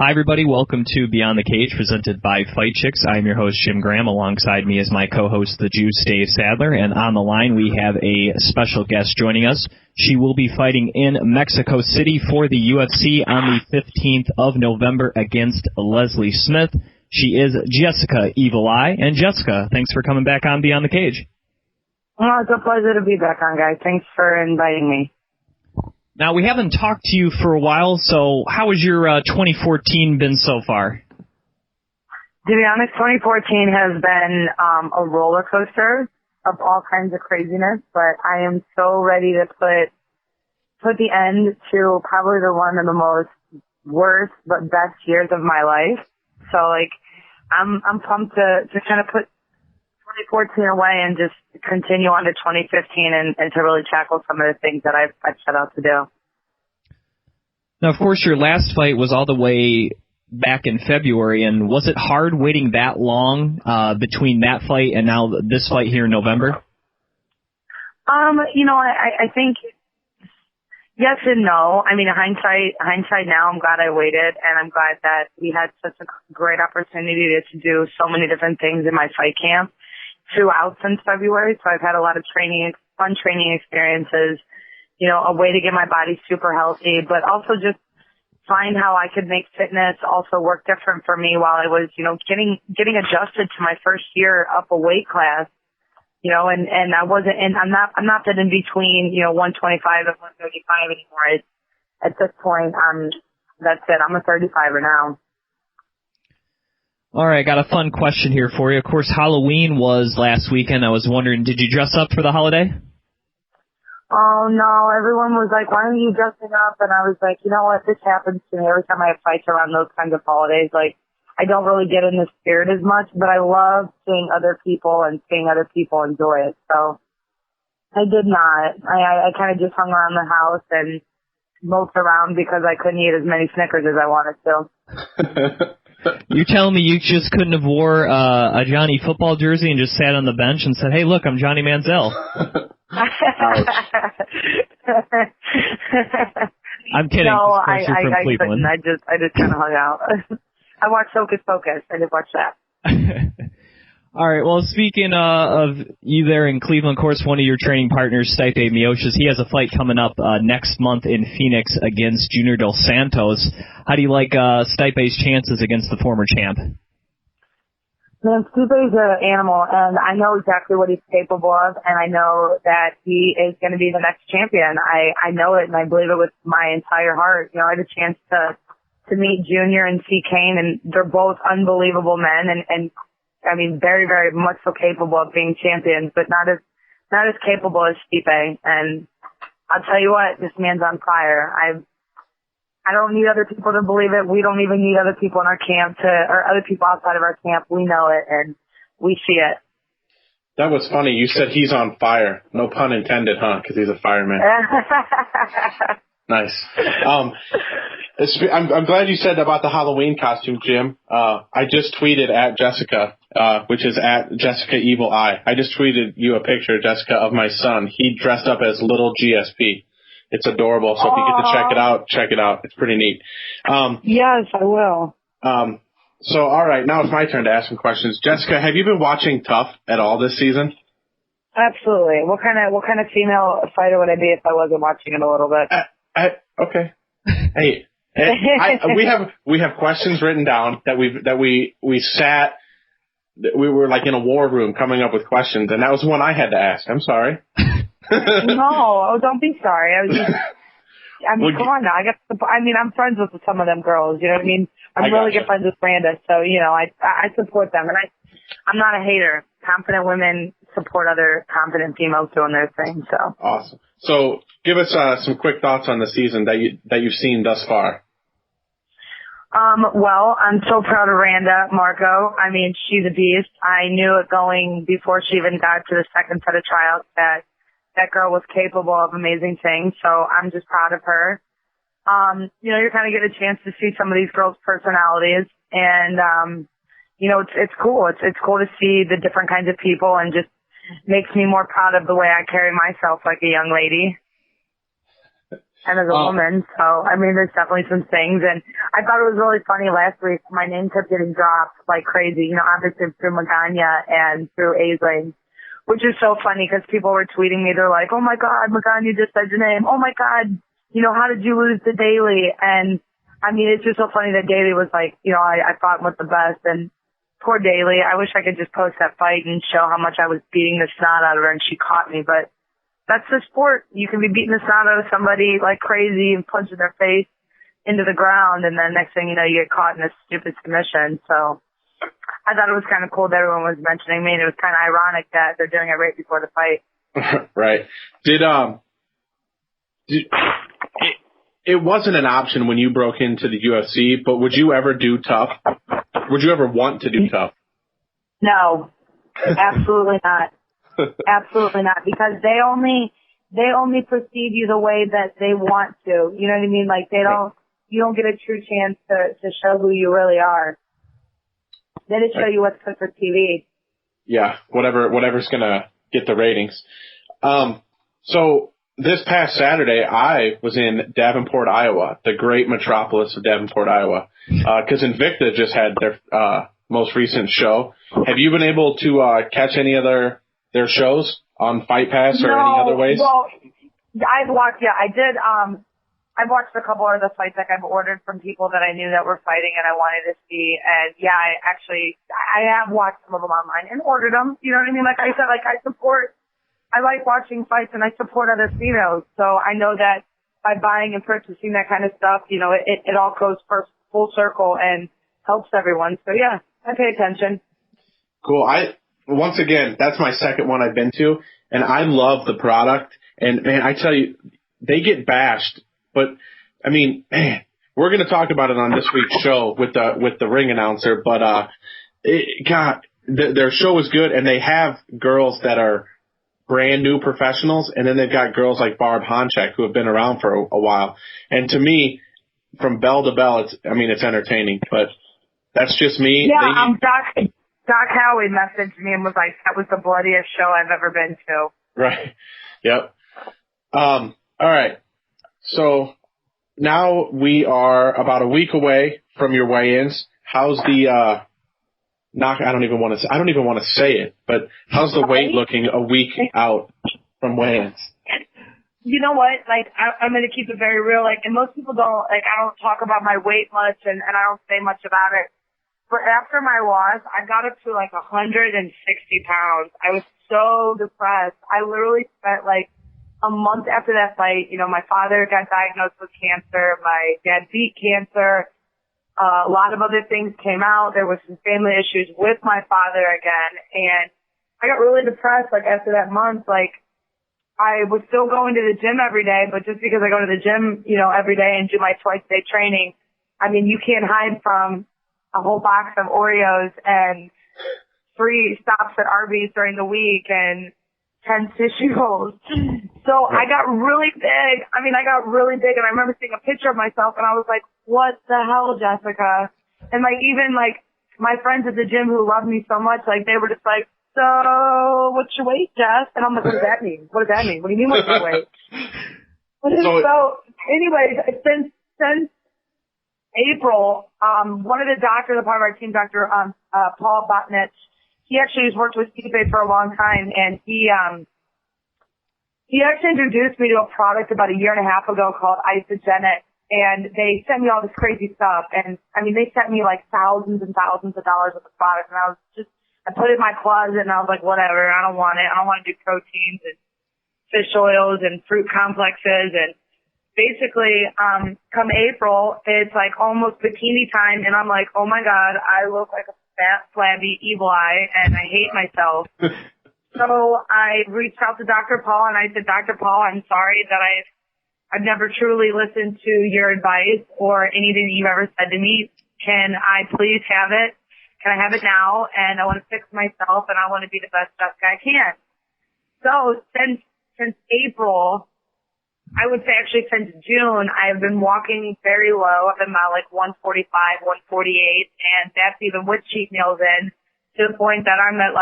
Hi, everybody. Welcome to Beyond the Cage, presented by Fight Chicks. I'm your host, Jim Graham. Alongside me is my co-host, the Juice, Dave Sadler. And on the line, we have a special guest joining us. She will be fighting in Mexico City for the UFC on the 15th of November against Leslie Smith. She is Jessica Evil Eye. And Jessica, thanks for coming back on Beyond the Cage. Well, it's a pleasure to be back on, guys. Thanks for inviting me. Now, we haven't talked to you for a while, so how has your 2014 been so far? To be honest, 2014 has been a roller coaster of all kinds of craziness, but I am so ready to put the end to probably one of the most worst but best years of my life. So, I'm pumped to kind of put 2014 away and just continue on to 2015 and to really tackle some of the things that I've set out to do. Now, of course, your last fight was all the way back in February, and was it hard waiting that long between that fight and now this fight here in November? I think yes and no. I mean, hindsight now, I'm glad I waited, and I'm glad that we had such a great opportunity to do so many different things in my fight camp throughout since February. So I've had a lot of fun training experiences, a way to get my body super healthy, but also just find how I could make fitness also work different for me while I was, getting adjusted to my first year up a weight class, and I wasn't, and I'm not that in between, 125 and 135 anymore. At this point, that's it. I'm a 35er now. All right, got a fun question here for you. Of course, Halloween was last weekend. I was wondering, did you dress up for the holiday? Oh, no. Everyone was like, why aren't you dressing up? And I was like, you know what? This happens to me every time I have fights around those kinds of holidays. I don't really get in the spirit as much, but I love seeing other people and seeing other people enjoy it. So I did not. I kind of just hung around the house and moped around because I couldn't eat as many Snickers as I wanted to. You're telling me you just couldn't have wore a Johnny football jersey and just sat on the bench and said, hey, look, I'm Johnny Manziel. I'm kidding. No, I couldn't. I just kind of hung out. I watched Hocus Pocus. I did watch that. All right, well, speaking of you there in Cleveland, of course, one of your training partners, Stipe Miocic, he has a fight coming up next month in Phoenix against Junior Dos Santos. How do you like Stipe's chances against the former champ? Man, Stipe's an animal, and I know exactly what he's capable of, and I know that he is going to be the next champion. I know it, and I believe it with my entire heart. I had a chance to meet Junior and see Kane, and they're both unbelievable men, and I mean, very, very much so capable of being champions, but not as capable as Stipe. And I'll tell you what, this man's on fire. I don't need other people to believe it. We don't even need other people in our camp or other people outside of our camp. We know it and we see it. That was funny. You said he's on fire. No pun intended, huh? Because he's a fireman. Nice. I'm glad you said about the Halloween costume, Jim. I just tweeted at Jessica, which is at Jessica Evil Eye. I just tweeted you a picture, Jessica, of my son. He dressed up as little GSP. It's adorable. So if you get to check it out. It's pretty neat. Yes, I will. So, all right, now it's my turn to ask some questions. Jessica, have you been watching Tough at all this season? Absolutely. What kind of female fighter would I be if I wasn't watching it a little bit? Okay. Hey, we have questions written down that we sat. We were like in a war room coming up with questions, and that was one I had to ask. I'm sorry. No, don't be sorry. Come on now. I'm friends with some of them girls. You know what I mean? I'm really good friends with Branda, so I support them, and I'm not a hater. Confident women support other confident females doing their thing. So awesome. So give us some quick thoughts on the season that you've seen thus far. Well, I'm so proud of Randa Marco. I mean, she's a beast. I knew it going before she even got to the second set of tryouts that girl was capable of amazing things. So I'm just proud of her. You're kind of get a chance to see some of these girls' personalities, and it's cool. It's cool to see the different kinds of people, and just makes me more proud of the way I carry myself like a young lady. and as a woman. So, I mean, there's definitely some things. And I thought it was really funny last week. My name kept getting dropped like crazy, obviously through Magana and through Aisling, which is so funny because people were tweeting me. They're like, oh, my God, Magana just said your name. Oh, my God, how did you lose to Daly? And, I mean, it's just so funny that Daly was like, I fought with the best. And poor Daly, I wish I could just post that fight and show how much I was beating the snot out of her and she caught me. But that's the sport. You can be beating the snot out of somebody like crazy and punching their face into the ground, and then next thing you know, you get caught in a stupid submission. So I thought it was kind of cool that everyone was mentioning me, and it was kind of ironic that they're doing it right before the fight. Right. It wasn't an option when you broke into the UFC, but would you ever do tough? Would you ever want to do tough? No, absolutely not. Absolutely not, because they only perceive you the way that they want to. You know what I mean? Like you don't get a true chance to show who you really are. They just show you what's good for TV. Yeah, whatever's gonna get the ratings. So this past Saturday, I was in Davenport, Iowa, the great metropolis of Davenport, Iowa, because Invicta just had their most recent show. Have you been able to catch any of their shows on Fight Pass or any other ways? Well, I did. I've watched a couple of the fights that I've ordered from people that I knew that were fighting and I wanted to see. And yeah, I have watched some of them online and ordered them. You know what I mean? Like I said, I like watching fights and I support other females. So I know that by buying and purchasing that kind of stuff, it all goes full circle and helps everyone. So yeah, I pay attention. Cool. Once again, that's my second one I've been to, and I love the product. And man, I tell you, they get bashed, but I mean, man, we're going to talk about it on this week's show with the ring announcer. But their show is good, and they have girls that are brand new professionals, and then they've got girls like Barb Honchak who have been around for a while. And to me, from bell to bell, it's entertaining. But that's just me. Yeah, Doc Howie messaged me and was like, that was the bloodiest show I've ever been to. Right. Yep. All right. So now we are about a week away from your weigh-ins. How's the I don't even want to say it, but how's the weight looking a week out from weigh-ins? You know what? Like, I'm going to keep it very real. Like, and most people don't, I don't talk about my weight much and I don't say much about it. But after my loss, I got up to 160 pounds. I was so depressed. I literally spent a month after that fight. My father got diagnosed with cancer. My dad beat cancer. A lot of other things came out. There was some family issues with my father again. And I got really depressed, after that month. I was still going to the gym every day, but just because I go to the gym, every day and do my twice-a-day training, you can't hide from a whole box of Oreos and 3 stops at Arby's during the week and 10 tissue rolls. So I got really big. I got really big, and I remember seeing a picture of myself, and I was like, what the hell, Jessica? And even my friends at the gym who love me so much, they were just like, so what's your weight, Jess? And I'm like, what does that mean? What does that mean? What do you mean what's your weight? So anyways, since April, one of the doctors, a part of our team, Dr. Paul Botnich, he actually has worked with Stipe for a long time, and he actually introduced me to a product about a year and a half ago called Isogenic, and they sent me all this crazy stuff, and they sent me thousands and thousands of dollars worth of product, and I put it in my closet, and I was like, whatever, I don't want it. I don't want to do proteins and fish oils and fruit complexes, and basically, come April, it's almost bikini time, and I'm like, oh my God, I look like a fat, flabby, evil eye, and I hate myself. So I reached out to Dr. Paul, and I said, Dr. Paul, I'm sorry that I've never truly listened to your advice or anything that you've ever said to me. Can I please have it? Can I have it now? And I want to fix myself, and I want to be the best Jessica I can. So since April, I would say actually since June, I've been walking very low. I've been about 145, 148, and that's even with cheat meals in, to the point that I'm at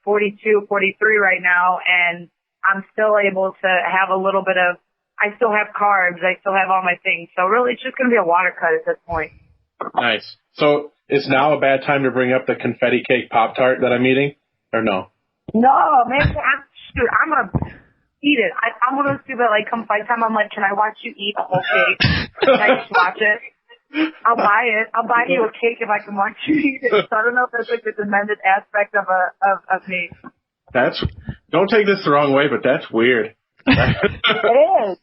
42, 43 right now, and I'm still able to have a little bit of I still have carbs. I still have all my things. So really, it's just going to be a water cut at this point. Nice. So is now a bad time to bring up the confetti cake Pop-Tart that I'm eating, or no? No, man. I'm going to eat it. I'm one of those people that, like, come fight time, I'm like, can I watch you eat a whole cake? Can I just watch it? I'll buy it. I'll buy you a cake if I can watch you eat it. So I don't know if that's, like, the demented aspect of me. Don't take this the wrong way, but that's weird. It is.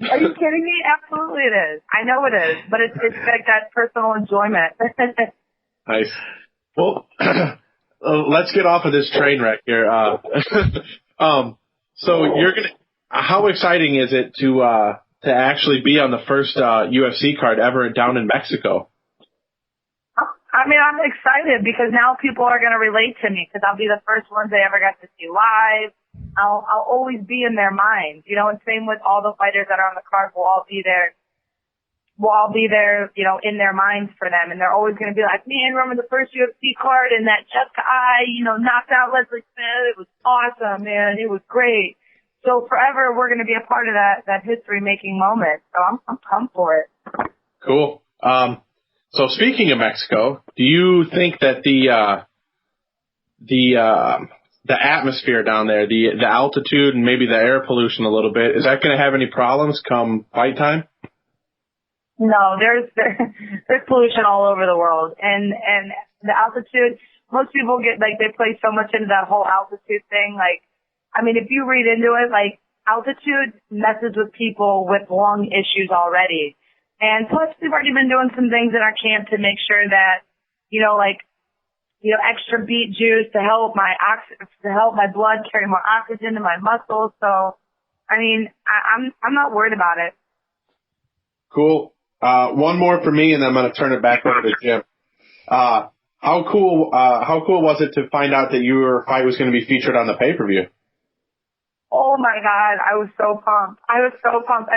Are you kidding me? Absolutely it is. I know it is, but it's like that personal enjoyment. Nice. Well, let's get off of this train wreck here. So how exciting is it to actually be on the first UFC card ever down in Mexico? I mean, I'm excited because now people are going to relate to me because I'll be the first ones they ever got to see live. I'll always be in their minds, you know, and same with all the fighters that are on the card. We'll all be there. We'll all be there, you know, in their minds for them. And they're always going to be like, man, remember the first UFC card and that Jessica knocked out Leslie Smith? It was awesome, man. It was great. So forever, we're going to be a part of that history-making moment. So I'm pumped for it. Cool. So speaking of Mexico, do you think that the atmosphere down there, the altitude and maybe the air pollution a little bit, is that going to have any problems come fight time? No, there's pollution all over the world, and the altitude. Most people get they play so much into that whole altitude thing. I mean, if you read into it, altitude messes with people with lung issues already, and plus we've already been doing some things in our camp to make sure that extra beet juice to help my blood carry more oxygen to my muscles. So, I mean, I'm not worried about it. Cool. One more for me, and then I'm going to turn it back over to Jim. How cool was it to find out that your fight was going to be featured on the pay-per-view? Oh my God, I was so pumped. I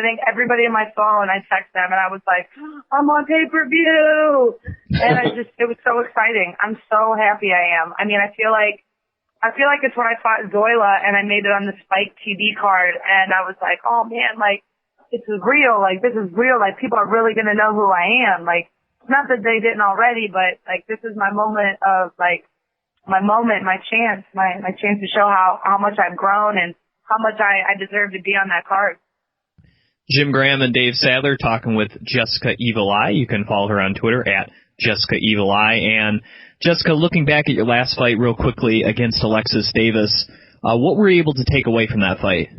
think everybody in my phone, I text them and I was like, I'm on pay-per-view. And it was so exciting. I'm so happy I am. I mean, I feel like it's when I fought Zoila and I made it on the Spike TV card and I was like, oh man, this is real. This is real. People are really going to know who I am. Not that they didn't already, but this is my moment of my chance to show how much I've grown and how much I deserve to be on that card. Jim Graham and Dave Sadler talking with Jessica Evil Eye. You can follow her on Twitter at Jessica Evil Eye. And Jessica, looking back at your last fight real quickly against Alexis Davis, what were you able to take away from that fight?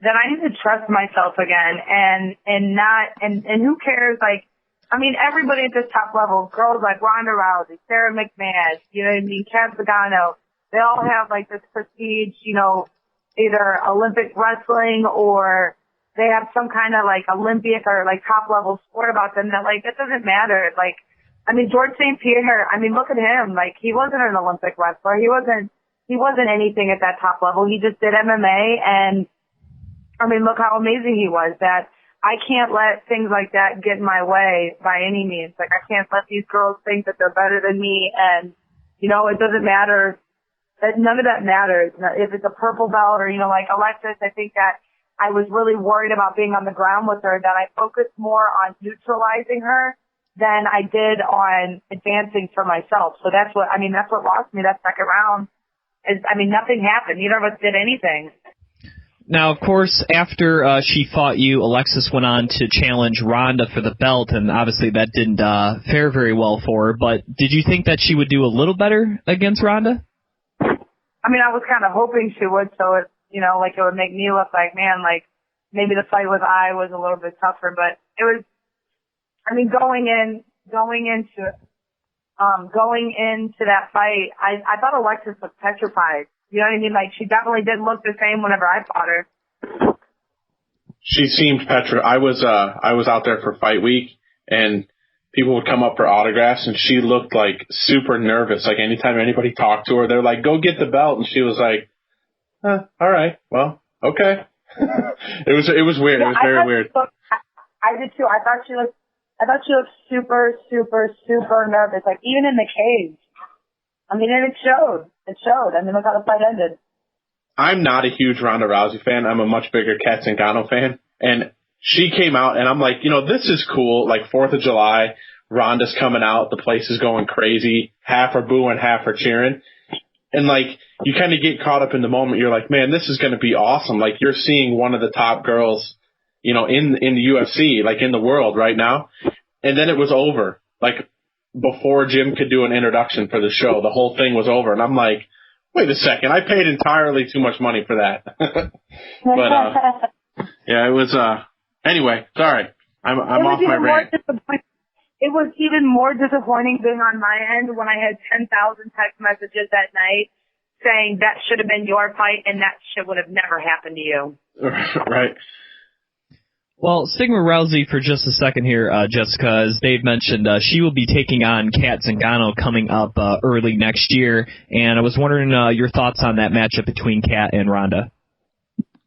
That I need to trust myself again and who cares? Everybody at this top level, girls like Ronda Rousey, Sarah McMahon, you know what I mean, Kat Zagano, they all have this prestige, either Olympic wrestling or they have some kind of Olympic or top level sport about them that that doesn't matter. George St. Pierre, look at him. He wasn't an Olympic wrestler. He wasn't anything at that top level. He just did MMA and look how amazing he was. That I can't let things like that get in my way by any means. I can't let these girls think that they're better than me and, it doesn't matter. None of that matters. If it's a purple belt or, Alexis, I think that I was really worried about being on the ground with her, that I focused more on neutralizing her than I did on advancing for myself. So that's what lost me that second round. Nothing happened. Neither of us did anything. Now, of course, after she fought you, Alexis went on to challenge Ronda for the belt, and obviously that didn't fare very well for her. But did you think that she would do a little better against Ronda? I was kind of hoping she would, so it would make me look maybe the fight with I was a little bit tougher, but it was, going into that fight, I thought Alexis was petrified. You know what I mean? She definitely didn't look the same whenever I fought her. She seemed petrified. I was out there for fight week, and people would come up for autographs, and she looked super nervous. Anytime anybody talked to her, they're like, "Go get the belt," and she was like, all right, well, okay. It was weird. It was very weird. I did too. I thought she looked super, super, super nervous. Even in the cage. And it showed. Look how the fight ended. I'm not a huge Ronda Rousey fan. I'm a much bigger Kat Zingano fan. And she came out, and I'm like, this is cool. Like 4th of July, Ronda's coming out. The place is going crazy. Half are booing, half are cheering. And, like, you kind of get caught up in the moment. You're like, man, this is going to be awesome. Like, you're seeing one of the top girls, in the UFC, like, in the world right now. And then it was over. Like, before Jim could do an introduction for the show, the whole thing was over. And I'm like, wait a second, I paid entirely too much money for that. But, yeah, it was, anyway, sorry. I'm off my rant. It was even more disappointing being on my end when I had 10,000 text messages that night saying that should have been your fight and that shit would have never happened to you. Right. Well, Sigma Rousey for just a second here, Jessica, as Dave mentioned, she will be taking on Kat Zingano coming up early next year, and I was wondering your thoughts on that matchup between Kat and Ronda.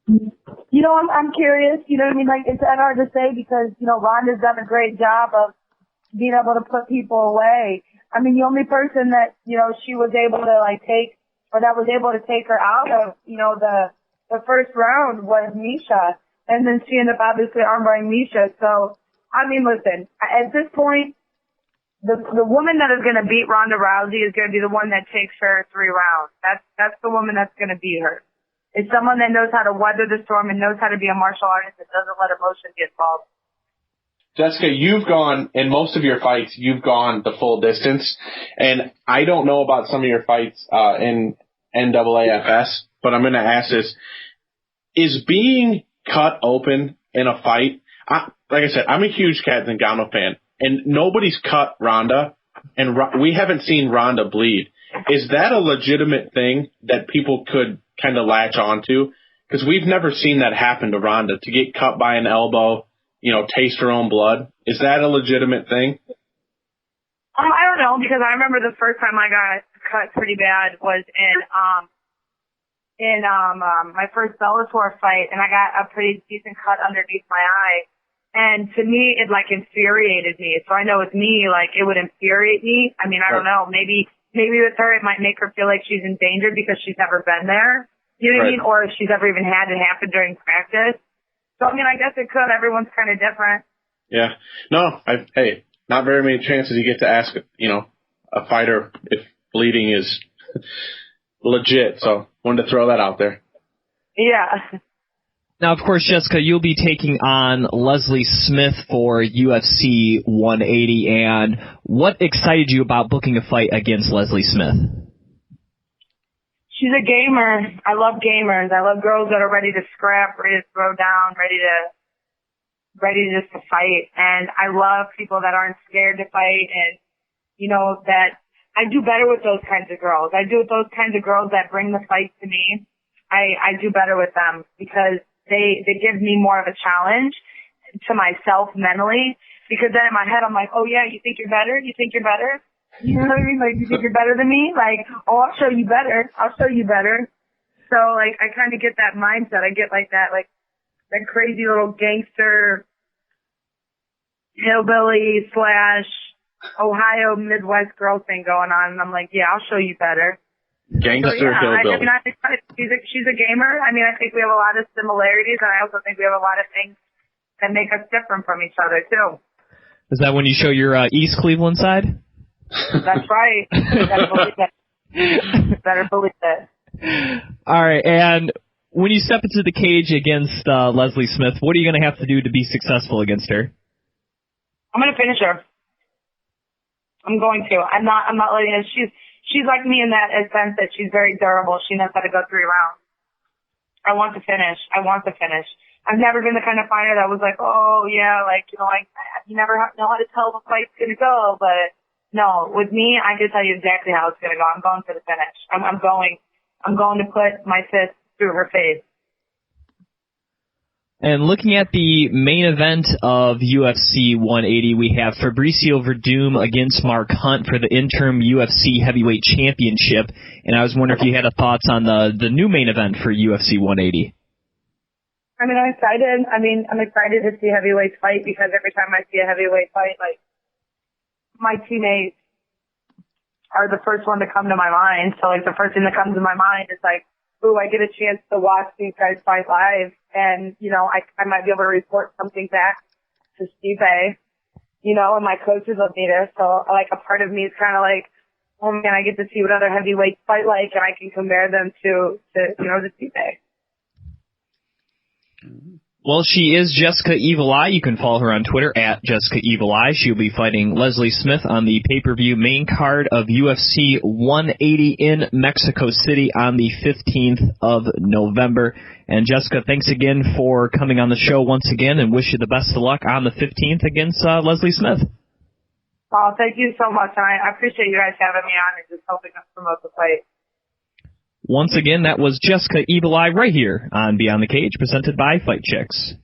I'm curious. You know what I mean? Like, it's hard to say because, Ronda's done a great job of being able to put people away. I mean, the only person that, she was able to, that was able to take her out of, the first round was Misha. And then she ended up obviously armbarring Misha. So, I mean, listen, at this point, the woman that is going to beat Ronda Rousey is going to be the one that takes her 3 rounds. That's the woman that's going to beat her. It's someone that knows how to weather the storm and knows how to be a martial artist that doesn't let emotion get involved. Jessica, you've gone, in most of your fights, you've gone the full distance. And I don't know about some of your fights in NAAFS, but I'm going to ask this. Is being cut open in a fight, like I said, I'm a huge Kat Zingano fan, and nobody's cut Ronda, and we haven't seen Ronda bleed. Is that a legitimate thing that people could kind of latch onto? Because we've never seen that happen to Ronda, to get cut by an elbow, taste her own blood. Is that a legitimate thing? I don't know, because I remember the first time I got cut pretty bad was in my first Bellator fight, and I got a pretty decent cut underneath my eye. And to me, it infuriated me. So I know with me, it would infuriate me. I mean, I don't know. Maybe with her, it might make her feel like she's in danger because she's never been there. You know what I mean? Or if she's ever even had it happen during practice. So, I mean, I guess it could. Everyone's kind of different. Yeah. No, hey, not very many chances you get to ask, a fighter if bleeding is legit. So, wanted to throw that out there. Yeah. Now, of course, Jessica, you'll be taking on Leslie Smith for UFC 180. And what excited you about booking a fight against Leslie Smith? She's a gamer. I love gamers. I love girls that are ready to scrap, ready to throw down, ready to just to fight. And I love people that aren't scared to fight, and that I do better with those kinds of girls. I do with those kinds of girls that bring the fight to me. I do better with them because they give me more of a challenge to myself mentally, because then in my head I'm like, oh yeah, you think you're better? You think you're better? You know what I mean? Like, you think you're better than me? Like, oh, I'll show you better. I'll show you better. So, I kind of get that mindset. I get that crazy little gangster, hillbilly / Ohio Midwest girl thing going on. And I'm like, yeah, I'll show you better. Gangster hillbilly. She's a gamer. I mean, I think we have a lot of similarities, and I also think we have a lot of things that make us different from each other, too. Is that when you show your East Cleveland side? That's right. Better believe it. All right, and when you step into the cage against Leslie Smith, what are you going to have to do to be successful against her? I'm going to finish her. I'm going to. I'm not letting her. She's like me in that sense that she's very durable. She knows how to go 3 rounds. I want to finish. I've never been the kind of fighter that was like, oh yeah, you never know how to tell the fight's going to go, but no, with me, I can tell you exactly how it's going to go. I'm going for the finish. I'm going to put my fist through her face. And looking at the main event of UFC 180, we have Fabricio Verdum against Mark Hunt for the interim UFC heavyweight championship. And I was wondering if you had thoughts on the new main event for UFC 180. I mean, I'm excited. I'm excited to see heavyweights fight because every time I see a heavyweight fight, my teammates are the first one to come to my mind. So, the first thing that comes to my mind is, ooh, I get a chance to watch these guys fight live, and, you know, I might be able to report something back to Stipe, you know, and my coaches will be there. So, like, a part of me is kind of like, oh, man, I get to see what other heavyweights fight like, and I can compare them to you know, to Stipe. Well, she is Jessica Evil Eye. You can follow her on Twitter at Jessica Evil Eye. She'll be fighting Leslie Smith on the pay-per-view main card of UFC 180 in Mexico City on the 15th of November. And Jessica, thanks again for coming on the show once again, and wish you the best of luck on the 15th against Leslie Smith. Oh, thank you so much, and I appreciate you guys having me on and just helping us promote the fight. Once again, that was Jessica Evil Eye right here on Beyond the Cage, presented by Fight Chicks.